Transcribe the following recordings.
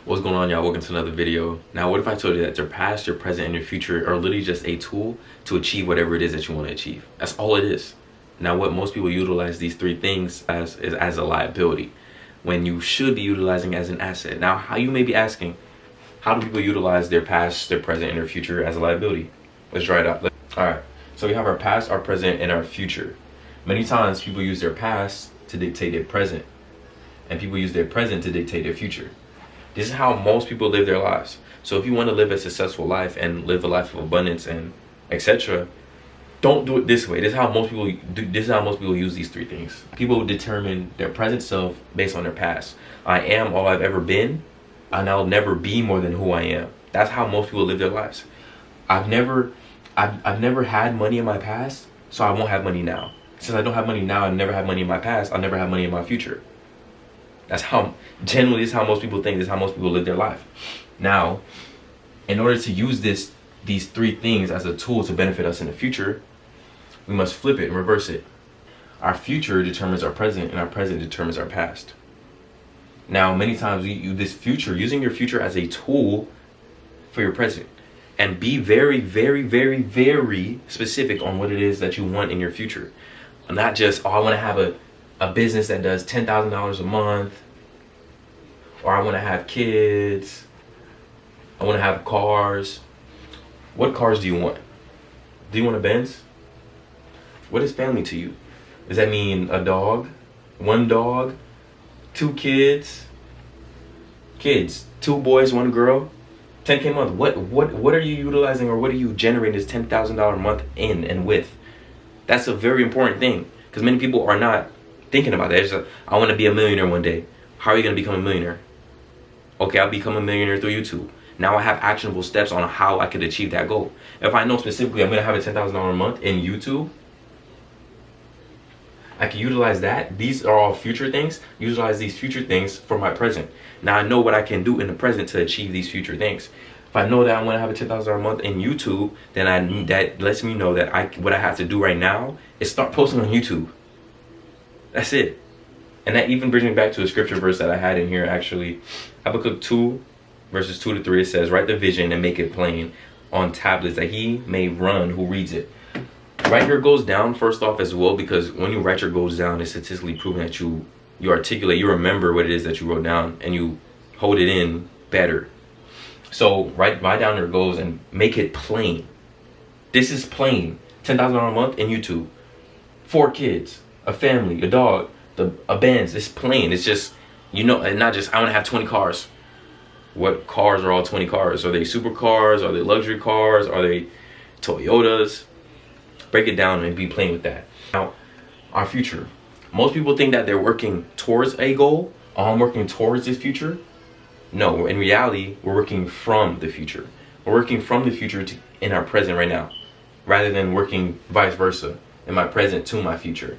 What's going on, y'all? Welcome to another video. Now, what if I told you that your past, your present, and your future are literally just a tool to achieve whatever it is that you want to achieve? That's all it is. Now, what most people utilize these three things as is as a liability, when you should be utilizing as an asset. Now, how you may be asking, how do people utilize their past, their present, and their future as a liability? Let's try it out. All right. So we have our past, our present, and our future. Many times, people use their past to dictate their present, and people use their present to dictate their future. This is how most people live their lives. So if you want to live a successful life and live a life of abundance and etc., don't do it this way. This is how most people do. This is how most people use these three things. People determine their present self based on their past. I am all I've ever been, and I'll never be more than who I am. That's how most people live their lives. I've never had money in my past, so I won't have money now. Since I don't have money now and never had money in my past, I'll never have money in my future. That's how, generally, this is how most people think. This is how most people live their life. Now, in order to use these three things as a tool to benefit us in the future, we must flip it and reverse it. Our future determines our present, and our present determines our past. Now, many times we use this future, using your future as a tool for your present. And be very, very, very, very specific on what it is that you want in your future. Not just, oh, I want to have a business that does $10,000 a month, or I want to have kids, I want to have cars. What cars do you want? Do you want a Benz? What is family to you? Does that mean a dog, one dog, two kids, two boys, one girl, 10K a month? What are you utilizing, or what are you generating this $10,000 a month in and with? That's a very important thing, because many people are not thinking about that. It's just, I want to be a millionaire one day. How are you going to become a millionaire? Okay, I'll become a millionaire through YouTube. Now I have actionable steps on how I could achieve that goal. If I know specifically I'm going to have a $10,000 a month in YouTube, I can utilize that. These are all future things. Utilize these future things for my present. Now I know what I can do in the present to achieve these future things. If I know that I want to have a $10,000 a month in YouTube, then that lets me know that what I have to do right now is start posting on YouTube. That's it. And that even brings me back to a scripture verse that I had in here, actually. Habakkuk 2, verses 2 to 3, it says, write the vision and make it plain on tablets, that he may run who reads it. Write your goals down first off as well, because when you write your goals down, it's statistically proven that you articulate, you remember what it is that you wrote down, and you hold it in better. So write down your goals and make it plain. This is plain. $10,000 a month in YouTube. 4 kids. A family, a dog, a Benz. It's plain. It's just, and not just, I want to have 20 cars. What cars are all 20 cars? Are they supercars? Are they luxury cars? Are they Toyotas? Break it down and be plain with that. Now, our future. Most people think that they're working towards a goal. Oh, I'm working towards this future. No, in reality, we're working from the future. We're working from the future in our present right now, rather than working vice versa, in my present to my future.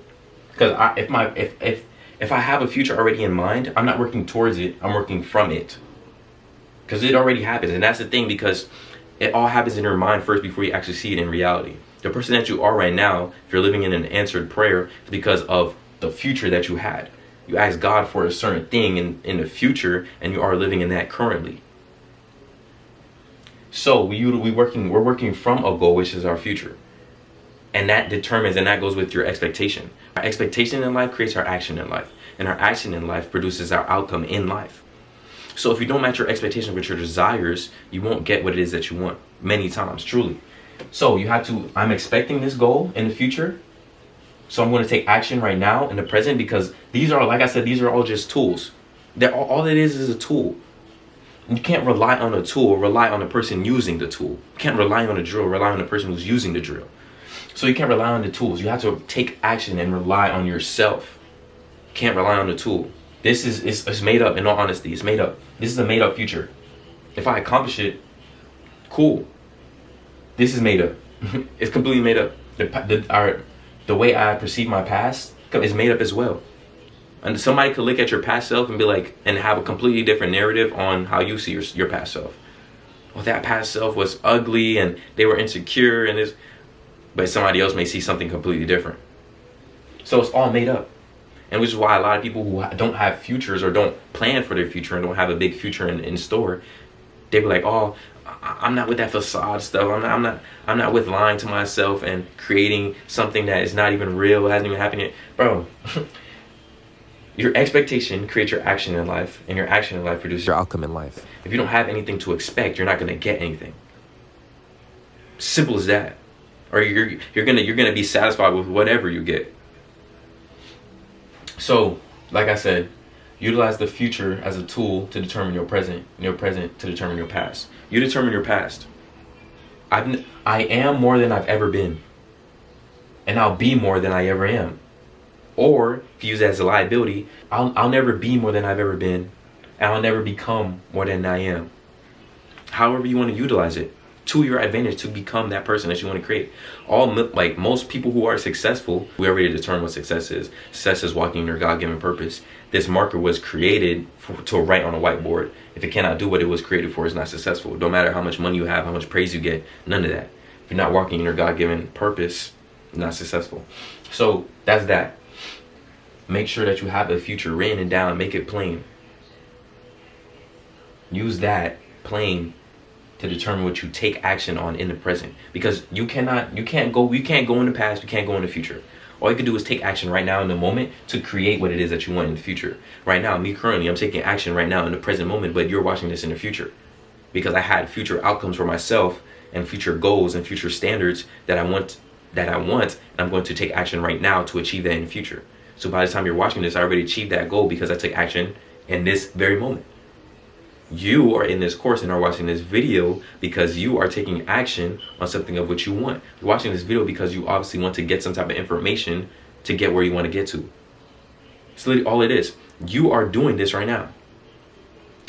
Because if I have a future already in mind, I'm not working towards it, I'm working from it. Because it already happens. And that's the thing, because it all happens in your mind first before you actually see it in reality. The person that you are right now, if you're living in an answered prayer, is because of the future that you had. You asked God for a certain thing in the future, and you are living in that currently. So we're working from a goal, which is our future. And that determines, and that goes with your expectation. Our expectation in life creates our action in life. And our action in life produces our outcome in life. So if you don't match your expectation with your desires, you won't get what it is that you want many times, truly. So you have to, I'm expecting this goal in the future. So I'm going to take action right now in the present, because these are, like I said, these are all just tools. All it is a tool. You can't rely on a tool, rely on the person using the tool. You can't rely on a drill, rely on the person who's using the drill. So you can't rely on the tools. You have to take action and rely on yourself. You can't rely on the tool. This is it's made up, in all honesty. It's made up. This is a made up future. If I accomplish it, cool. This is made up. It's completely made up. The way I perceive my past is made up as well. And somebody could look at your past self and be like, and have a completely different narrative on how you see your past self. Well, that past self was ugly and they were insecure and but somebody else may see something completely different. So it's all made up. And which is why a lot of people who don't have futures or don't plan for their future and don't have a big future in store, they be like, oh, I'm not with that facade stuff. I'm not with lying to myself and creating something that is not even real, hasn't even happened yet. Bro, your expectation creates your action in life, and your action in life produces your outcome in life. If you don't have anything to expect, you're not gonna get anything. Simple as that. Or you're gonna be satisfied with whatever you get. So, like I said, utilize the future as a tool to determine your present, and your present to determine your past. You determine your past. I am more than I've ever been, and I'll be more than I ever am. Or if you use it as a liability, I'll never be more than I've ever been, and I'll never become more than I am. However you want to utilize it to your advantage to become that person that you want to create. Like most people who are successful, we already determined what success is. Success is walking in your God-given purpose. This marker was created to write on a whiteboard. If it cannot do what it was created for, it's not successful. No matter how much money you have, how much praise you get, none of that. If you're not walking in your God-given purpose, you're not successful. So that's that. Make sure that you have the future written and down. Make it plain. Use that plain to determine what you take action on in the present, because you can't go in the past, you can't go in the future. All you can do is take action right now in the moment to create what it is that you want in the future. Right now, me currently, I'm taking action right now in the present moment, but you're watching this in the future, because I had future outcomes for myself and future goals and future standards that I want, and I'm going to take action right now to achieve that in the future. So by the time you're watching this, I already achieved that goal because I took action in this very moment. You are in this course and are watching this video because you are taking action on something of what you want. You're watching this video because you obviously want to get some type of information to get where you want to get to. It's literally all it is. You are doing this right now.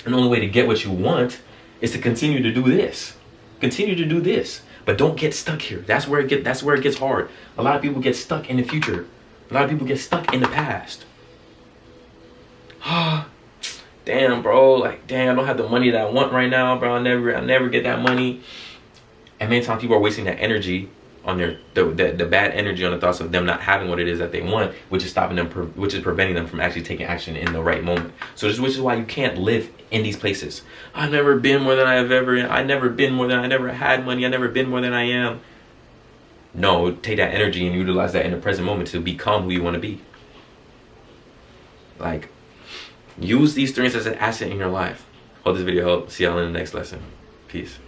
And the only way to get what you want is to continue to do this. Continue to do this. But don't get stuck here. That's where it gets hard. A lot of people get stuck in the future. A lot of people get stuck in the past. Damn, bro, like, damn, I don't have the money that I want right now, bro. I'll never get that money. And many times people are wasting that energy on the bad energy on the thoughts of them not having what it is that they want, which is preventing them from actually taking action in the right moment. So which is why you can't live in these places. I've never been more than I never had money, I never been more than I am. No, take that energy and utilize that in the present moment to become who you want to be. Like, use these things as an asset in your life. Hope this video helped. See y'all in the next lesson. Peace.